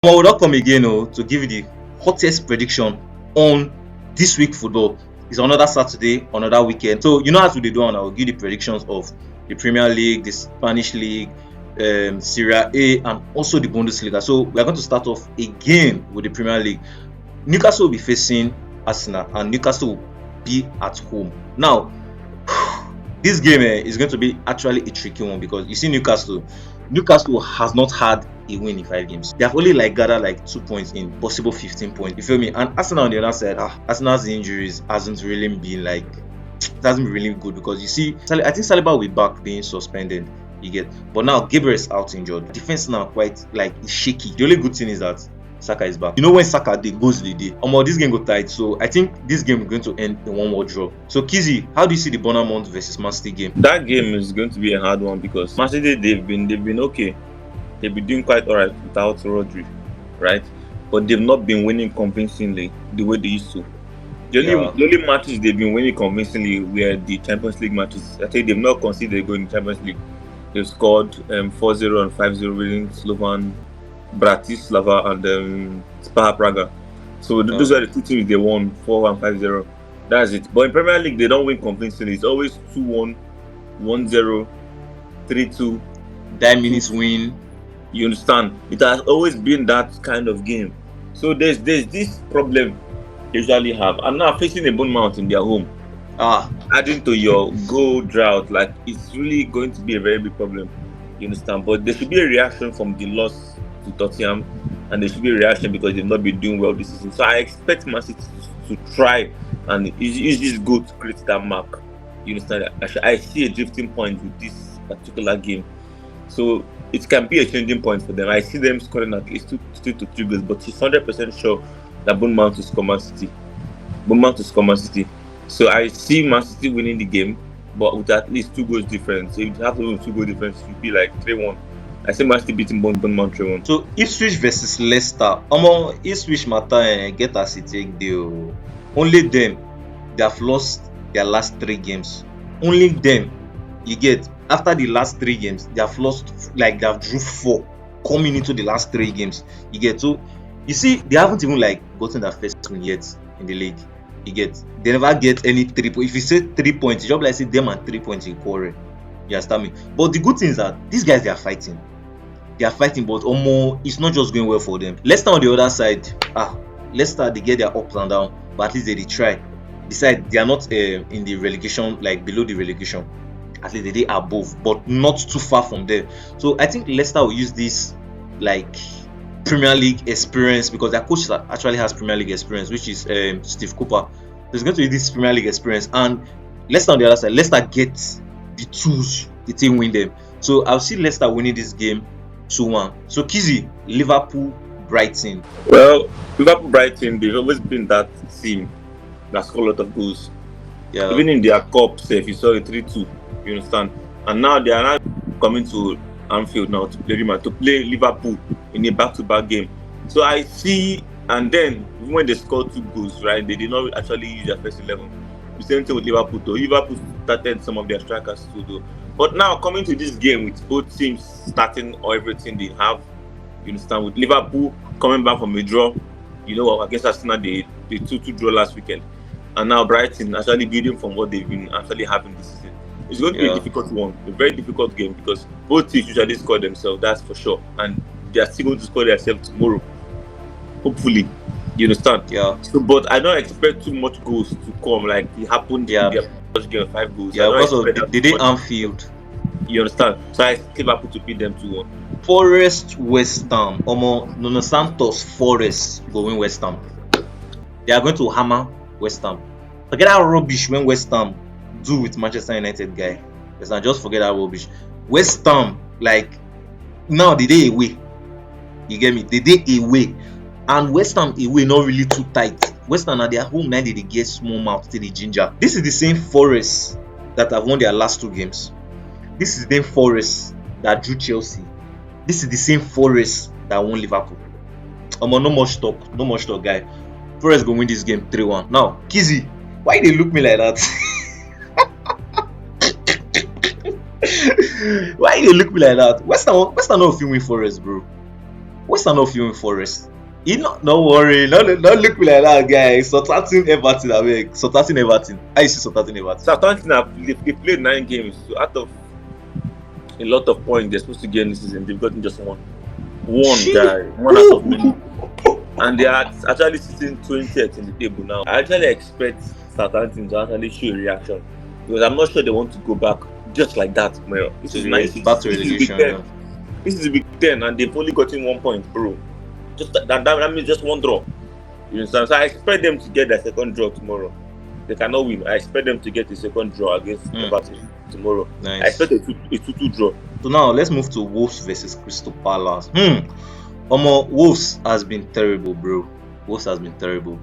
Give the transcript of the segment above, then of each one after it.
I will not come again to give you the hottest prediction on this week football. It's another Saturday, another weekend. So you know as we do, and I will give the predictions of the Premier League, the Spanish League, Serie A, and also the Bundesliga. So we are going to start off again with the Premier League. Newcastle will be facing Arsenal, and Newcastle will be at home. Now, this game is going to be actually a tricky one because you see Newcastle has not had a win in 5 games. They have only gathered 2 points in possible 15 points. You feel me? And Arsenal on the other side, Arsenal's injuries hasn't really been it hasn't been really good because you see, I think Saliba will be back being suspended. You get, but now Gabriel is out injured. Defense now quite it's shaky. The only good thing is that Saka is back. You know when Saka goes the day. This game go tight, so I think this game is going to end in 1-1 draw. So Kizzy, how do you see the Bournemouth versus Man City game? That game is going to be a hard one because Man City they've been okay. They've been doing quite alright without Rodri, right? But they've not been winning convincingly the way they used to. The only matches they've been winning convincingly were the Champions League matches. I think they've not considered going to Champions League. They've scored 4-0 and 5-0 winning Slovan Bratislava and Sparta Praga. So those are the two teams they won 4 and 5-0. That's it. But in Premier League they don't win convincingly. It's always 2-1, 1-0, 3-2. 9 minutes win. You understand? It has always been that kind of game. So there's this problem they usually have. And now facing a Bournemouth in their home. Adding to your goal drought, it's really going to be a very big problem. You understand? But there should be a reaction from the loss to Tottenham, and there should be a reaction because they've not been doing well this season. So I expect Man City to try and use this goal to create that mark. You understand? I see a drifting point with this particular game. So it can be a changing point for them. I see them scoring at least 2 to 3 goals, but he's 100% sure that Bournemouth will score Man City. So I see Man City winning the game, but with at least 2 goals difference. So if you have to win 2 goal difference, it would be 3-1. I see Man City beating Bournemouth 3-1. So Ipswich versus Leicester. Ipswich matter get as it take deal. Only them, they have lost their last 3 games. Only them, you get. After the last 3 games, they have lost they have drew 4 coming into the last 3 games. You get, so you see they haven't even gotten their first win yet in the league. You get, they never get any 3 points. If you say 3 points, you just say them and 3 points in quarrel. You understand me? But the good thing is that these guys they are fighting, but it's not just going well for them. Leicester on the other side, Leicester they get their ups and downs, but at least they try. Besides, they are not in the relegation, below the relegation. At least they are above, but not too far from there. So I think Leicester will use this Premier League experience because their coach actually has Premier League experience, which is Steve Cooper. So he's going to use this Premier League experience, and Leicester on the other side, Leicester gets the tools the team win them. So I'll see Leicester winning this game 2-1. So Kizzy, Liverpool, Brighton. Well, Liverpool, Brighton, they've always been that team that score a lot of goals. Yeah. Even in their cup, if you saw a 3-2. You understand? And now they are now coming to Anfield now to play Liverpool in a back-to-back game. So I see, and then when they scored 2 goals, right, they did not actually use their first 11. The same thing with Liverpool though. Liverpool started some of their strikers too though. But now coming to this game with both teams starting or everything they have, you understand, with Liverpool coming back from a draw, against Arsenal they 2-2 draw last weekend. And now Brighton actually building from what they've been actually having this season. It's going to be a difficult one, a very difficult game because both teams usually score themselves, that's for sure. And they are still going to score themselves tomorrow. Hopefully. You understand? Yeah. So, but I don't expect too much goals to come like it happened in their first game, 5 goals. Yeah, because they did Anfield. You understand? So I expect Liverpool to beat them 2-1. Forest, West Ham. Nuno Santos, Forest go win West Ham. They are going to hammer West Ham. Forget that rubbish when West Ham do with Manchester United guy. Just forget that rubbish. West Ham, now the day away. You get me? The day away. And West Ham away not really too tight. West Ham at their home now they get small mouth to the ginger. This is the same Forest that have won their last 2 games. This is the same Forest that drew Chelsea. This is the same Forest that won Liverpool. No much talk, guy. Forest go win this game 3-1. Now, Kizzy, why they look me like that? Why you look me like that? West Ham no fit win Forest, bro. What's not feeling Forest? Don't worry, don't look me like that, guy. Southampton Everton, I mean, Southampton Everton. I used to Southampton Everton. Southampton they played 9 games, so out of a lot of points they're supposed to get in this season, they've gotten just one guy, one out of many. And they are actually sitting 20th in the table now. I actually expect Southampton to actually show a reaction, because I'm not sure they want to go back just like that. Well, this is nice. Back to relegation. This is the Big 10, and they've only gotten 1 point, bro. Just that means just one draw. You understand? So I expect them to get their second draw tomorrow. They cannot win. I expect them to get a second draw against Everton tomorrow. Nice. I expect a 2-2 draw. So now let's move to Wolves versus Crystal Palace. Wolves has been terrible, bro. Wolves has been terrible.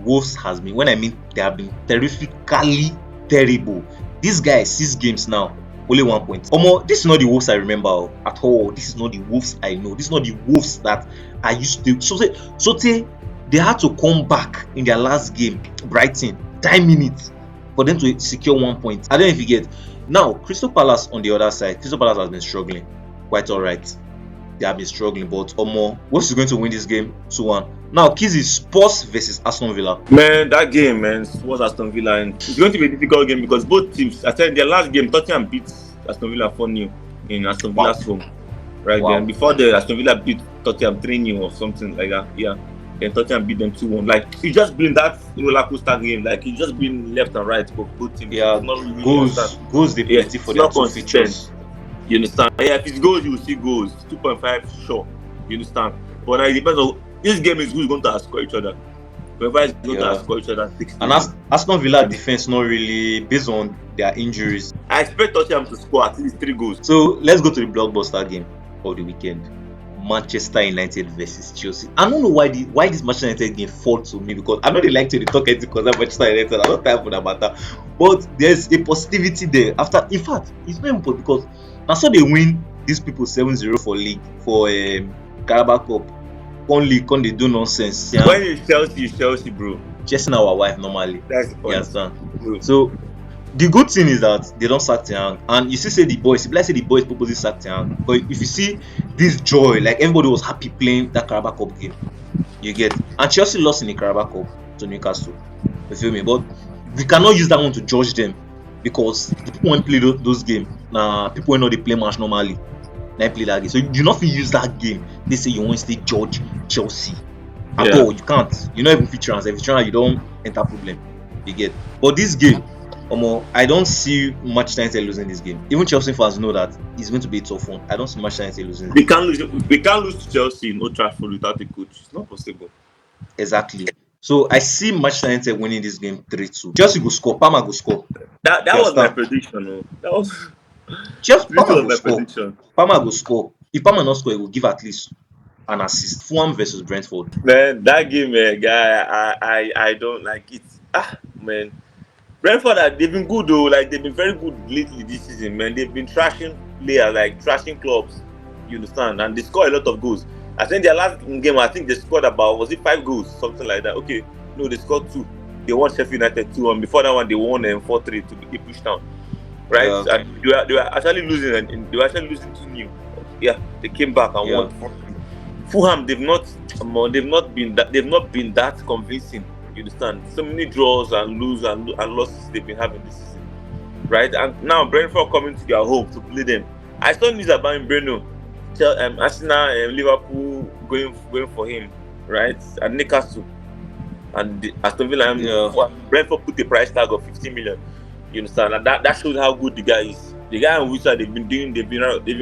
Wolves has been, when I mean they have been terrifically terrible. This guy, 6 games now, only 1 point. This is not the Wolves I remember at all. This is not the Wolves I know. This is not the Wolves that I used to. So they had to come back in their last game, Brighton, 10 minutes for them to secure 1 point. I don't know if you get. Now, Crystal Palace on the other side, Crystal Palace has been struggling. Quite alright. They have been struggling, but Wolves is going to win this game 2-1. Now, Kizzy, Spurs versus Aston Villa. Man, that game, man, Spurs Aston Villa, and it's going to be a difficult game because both teams, I said their last game, Tottenham beat Aston Villa 4-0 in Aston Villa's home. Right then, before the Aston Villa beat Tottenham 3-0 or something like that. Yeah. Then Tottenham beat them 2-1. Like, it's just been that roller coaster game. Like, it's just been left and right for both teams. Yeah, it's not really goals they plenty for their two features. You understand? Yeah, if it's goals, you will see goals. 2.5, sure. You understand? But it depends on this game is who's going to score each other. Whoever is going to score each other 60. And Aston Villa defense not really based on their injuries. I expect Tottenham to score at least 3 goals. So let's go to the blockbuster game of the weekend. Manchester United versus Chelsea. I don't know why this Manchester United game fall to me, because I know they like to talk because of Manchester United. I don't time for that matter. But there's a positivity there. After, in fact, it's not important because now so they win these people 7-0 for league for Carabao Cup. Can they do nonsense? Yeah. When it's Chelsea, bro. Chelsea now our wife normally. That's the point. You understand? So the good thing is that they don't sack Ten Hag, and you say the boys. If I say the boys purposely sack Ten Hag, but if you see this joy, like everybody was happy playing that Carabao Cup game, you get. And Chelsea lost in the Carabao Cup to Newcastle. You feel me? But we cannot use that one to judge them, because the people won't play those games. Nah, people will know they play match normally. They play that game, so you do not use that game. They say you want to judge Chelsea. At all, you can't. You not even feature as if you don't enter problem. You get. But this game, I don't see Manchester United losing this game. Even Chelsea fans know that it's going to be a tough one. I don't see Manchester United losing. We can't lose to Chelsea in Old Trafford without a coach. It's not possible. Exactly. So I see Manchester United winning this game 3-2. Chelsea go score. Palmer go score. That was my prediction. That was Palmer go score. Palmer go score. If Palmer not score, he will give at least an assist. Fulham versus Brentford. Man, that game, guy, I don't like it. Man. Brentford, they've been good though. Like, they've been very good lately this season, man. They've been trashing players, like trashing clubs. You understand? And they score a lot of goals. I think their last game, I think they scored about, was it 5 goals, something like that. Okay, no, they scored 2. They won Sheffield United 2, and before that one, they won 4-3 to be pushed down. Right? Yeah, okay. And they were actually losing, and they were actually losing 2-0. Yeah, they came back and won 4-3. Fulham, they've not been that convincing. You understand? So many draws and lose and losses they've been having this season, right? And now Brentford coming to their home to play them. I saw news about Breno, Arsenal, Liverpool going for him, right? And Newcastle and Aston Villa. Brentford put a price tag of 50 million. You understand? And that shows how good the guy is. The guy on which side they've been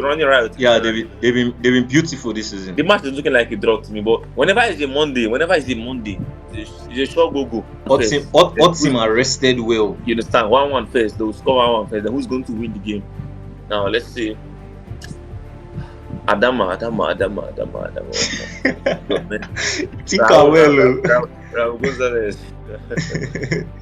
running right. Yeah, they've been beautiful this season. The match is looking like a draw to me, but whenever it's a Monday, it's a short go. Otis are rested well. You understand? 1-1 first. They will score 1-1 first. Then who's going to win the game? Now let's see. Adama. Raul Gonzalez.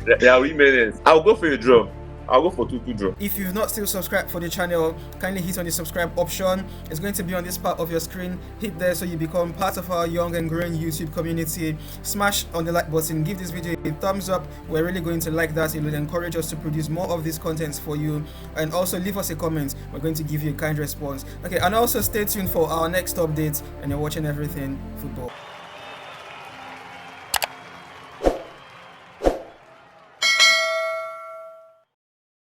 Raul Jimenez. I'll go for a draw. I'll go for 2-2 draw. If you've not still subscribed for the channel, kindly hit on the subscribe option. It's going to be on this part of your screen. Hit there so you become part of our young and growing YouTube community. Smash on the like button, give this video a thumbs up. We're really going to like that. It will encourage us to produce more of these contents for you. And also leave us a comment. We're going to give you a kind response. Okay, and also stay tuned for our next update. And you're watching Everything Football.